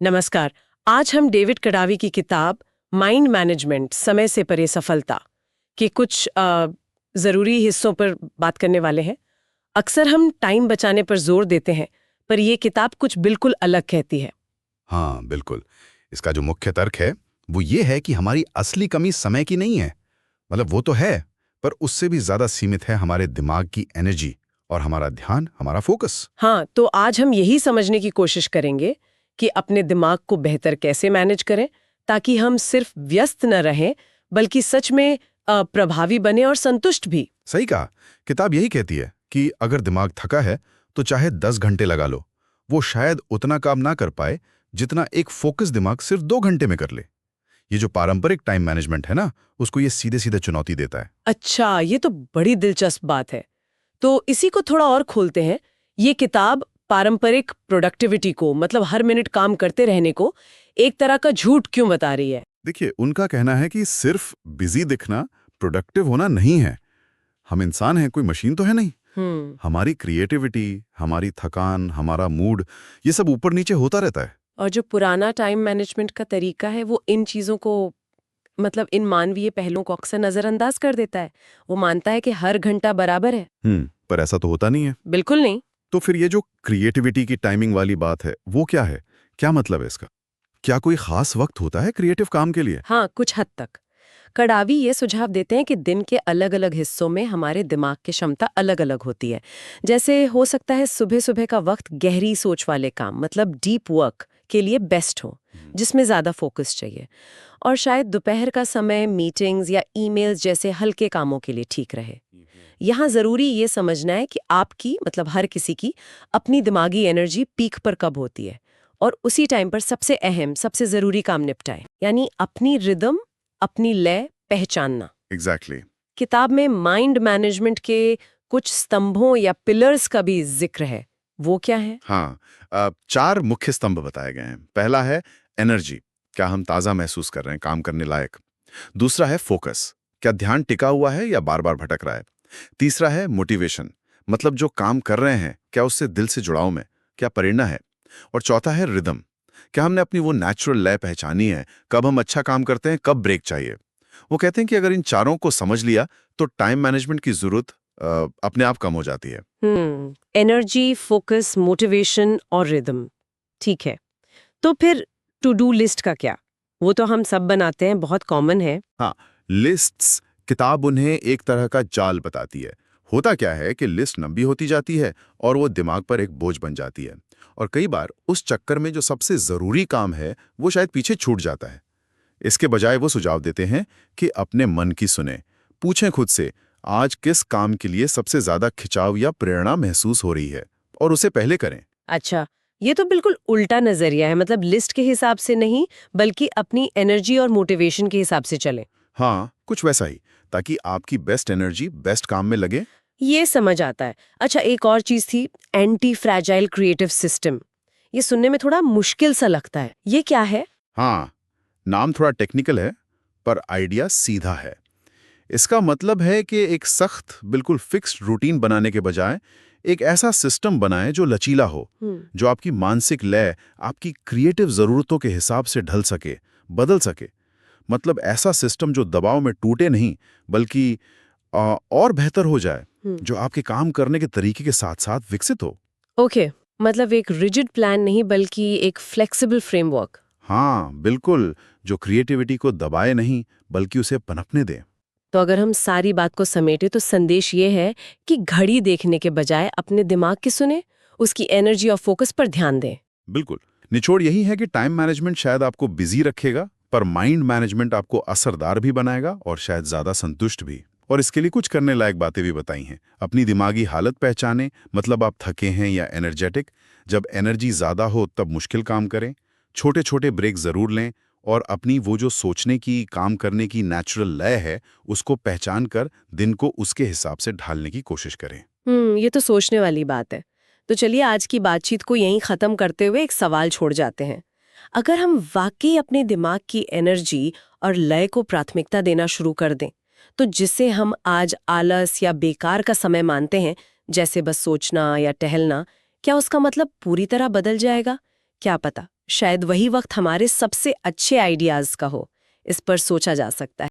नमस्कार। आज हम डेविड कडावी की किताब माइंड मैनेजमेंट समय से परे सफलता के कुछ ज़रूरी हिस्सों पर बात करने वाले हैं। अक्सर हम टाइम बचाने पर जोर देते हैं, पर यह किताब कुछ बिल्कुल अलग कहती है। हाँ, बिल्कुल। इसका जो मुख्य तर्क है वो ये है कि हमारी असली कमी समय की नहीं है। मतलब वो तो है, पर उससे भी ज्यादा सीमित है हमारे दिमाग की एनर्जी और हमारा ध्यान, हमारा फोकस। हाँ, तो आज हम यही समझने की कोशिश करेंगे कि अपने दिमाग को बेहतर कैसे मैनेज करें, ताकि हम सिर्फ व्यस्त न रहें, बल्कि सच में प्रभावी बने और संतुष्ट भी। सही कहा। किताब यही कहती है कि अगर दिमाग थका है तो चाहे 10 घंटे लगा लो, वो शायद उतना काम ना कर पाए जितना एक फोकस दिमाग सिर्फ 2 घंटे में कर ले। ये जो पारंपरिक टाइम मैनेजमेंट है ना, उसको ये सीधे सीधे चुनौती देता है। अच्छा, ये तो बड़ी दिलचस्प बात है। तो इसी को थोड़ा और खोलते हैं। ये किताब पारंपरिक प्रोडक्टिविटी को, मतलब हर मिनट काम करते रहने को, एक तरह का झूठ क्यों बता रही है? देखिए, उनका कहना है कि सिर्फ बिजी दिखना प्रोडक्टिव होना नहीं है। हम इंसान हैं, कोई मशीन तो है नहीं। हमारी क्रिएटिविटी, हमारी थकान, हमारा मूड, ये सब ऊपर नीचे होता रहता है। और जो पुराना टाइम मैनेजमेंट का तरीका है, वो इन चीजों को, मतलब इन मानवीय पहलुओं को अक्सर नजरअंदाज कर देता है। वो मानता है कि हर घंटा बराबर है। पर ऐसा तो होता नहीं है। बिल्कुल नहीं। तो फिर ये जो क्रिएटिविटी की टाइमिंग वाली बात है, वो क्या है? क्या मतलब है इसका? क्या कोई खास वक्त होता है क्रिएटिव काम के लिए? हाँ, कुछ हद तक। कडावी ये सुझाव देते हैं कि दिन के अलग अलग हिस्सों में हमारे दिमाग की क्षमता अलग अलग होती है। जैसे हो सकता है सुबह सुबह का वक्त गहरी सोच वाले काम, मतलब डीप वर्क के लिए बेस्ट हो, जिसमें ज्यादा फोकस चाहिए। और शायद दोपहर का समय मीटिंग्स या ईमेल्स जैसे हल्के कामों के लिए ठीक रहे। यहाँ जरूरी ये समझना है कि आपकी, मतलब हर किसी की, अपनी दिमागी एनर्जी पीक पर कब होती है, और उसी टाइम पर सबसे अहम, सबसे जरूरी काम निपटाएं। यानी अपनी रिदम, अपनी लय पहचानना। एग्जैक्टली। किताब में माइंड मैनेजमेंट के कुछ स्तंभों या पिलर्स का भी जिक्र है। वो क्या है? हाँ, 4 मुख्य स्तंभ बताए गए हैं। पहला है एनर्जी, क्या हम ताज़ा महसूस कर रहे हैं, काम करने लायक। दूसरा है फोकस, क्या ध्यान टिका हुआ है या बार बार भटक रहा है। तीसरा है मोटिवेशन, मतलब जो काम कर रहे हैं क्या उससे दिल से जुड़ाव में, क्या प्रेरणा है। और चौथा है रिदम, क्या हमने अपनी वो नेचुरल लय पहचानी है, कब हम अच्छा काम करते हैं, कब ब्रेक चाहिए। वो कहते हैं कि अगर इन चारों को समझ लिया तो टाइम मैनेजमेंट की जरूरत अपने आप कम हो जाती है। एनर्जी, फोकस, मोटिवेशन और रिदम। ठीक है। तो फिर टू डू लिस्ट का क्या? वो तो हम सब बनाते हैं, बहुत कॉमन है। हाँ, लिस्ट्स, किताब उन्हें एक तरह का जाल बताती है। होता क्या है कि लिस्ट लंबी होती जाती है और वो दिमाग पर एक बोझ बन जाती है, और कई बार उस चक्कर में जो सबसे जरूरी काम है वो शायद पीछे छूट जाता है। इसके बजाय वो सुझाव देते हैं कि अपने मन की सुने, पूछें खुद से आज किस काम के लिए सबसे ज्यादा खिंचाव या प्रेरणा महसूस हो रही है, और उसे पहले करें। अच्छा, ये तो बिल्कुल उल्टा नजरिया है। मतलब लिस्ट के हिसाब से नहीं, बल्कि अपनी एनर्जी और मोटिवेशन के हिसाब से चलें। हाँ, कुछ वैसा ही, ताकि आपकी बेस्ट एनर्जी बेस्ट काम में लगे। ये समझ आता है। अच्छा, एक और चीज थी, एंटी फ्रैजाइल क्रिएटिव सिस्टम। ये सुनने में थोड़ा मुश्किल सा लगता है। ये क्या है? हाँ, नाम थोड़ा टेक्निकल है, पर आइडिया सीधा है। इसका मतलब है कि एक सख्त, बिल्कुल फिक्स्ड रूटीन बनाने के बजाय एक ऐसा सिस्टम बनाएं जो लचीला हो, जो आपकी मानसिक लय, आपकी क्रिएटिव जरूरतों के हिसाब से ढल सके, बदल सके। मतलब ऐसा सिस्टम जो दबाव में टूटे नहीं, बल्कि और बेहतर हो जाए, जो आपके काम करने के तरीके के साथ साथ विकसित हो। ओके, मतलब एक रिजिड प्लान नहीं, बल्कि एक फ्लेक्सिबल फ्रेमवर्क। हाँ, बिल्कुल, जो क्रिएटिविटी को दबाए नहीं, बल्कि उसे पनपने दे। तो अगर हम सारी बात को समेटे तो संदेश ये है कि घड़ी देखने के बजाय अपने दिमाग की सुने, उसकी एनर्जी और फोकस पर ध्यान दें। बिल्कुल, निचोड़ यही है कि टाइम मैनेजमेंट शायद आपको बिजी रखेगा, पर माइंड मैनेजमेंट आपको असरदार भी बनाएगा और शायद ज्यादा संतुष्ट भी। और इसके लिए कुछ करने लायक बातें भी बताई हैं। अपनी दिमागी हालत पहचानें, मतलब आप थके हैं या एनर्जेटिक। जब एनर्जी ज्यादा हो तब मुश्किल काम करें। छोटे छोटे ब्रेक जरूर लें, और अपनी वो जो सोचने की, काम करने की नेचुरल लय है, उसको पहचान कर दिन को उसके हिसाब से ढालने की कोशिश करें। ये तो सोचने वाली बात है। तो चलिए आज की बातचीत को यहीं खत्म करते हुए एक सवाल छोड़ जाते हैं। अगर हम वाकई अपने दिमाग की एनर्जी और लय को प्राथमिकता देना शुरू कर दें, तो जिसे हम आज आलस या बेकार का समय मानते हैं, जैसे बस सोचना या टहलना, क्या उसका मतलब पूरी तरह बदल जाएगा? क्या पता, शायद वही वक्त हमारे सबसे अच्छे आइडियाज का हो। इस पर सोचा जा सकता है।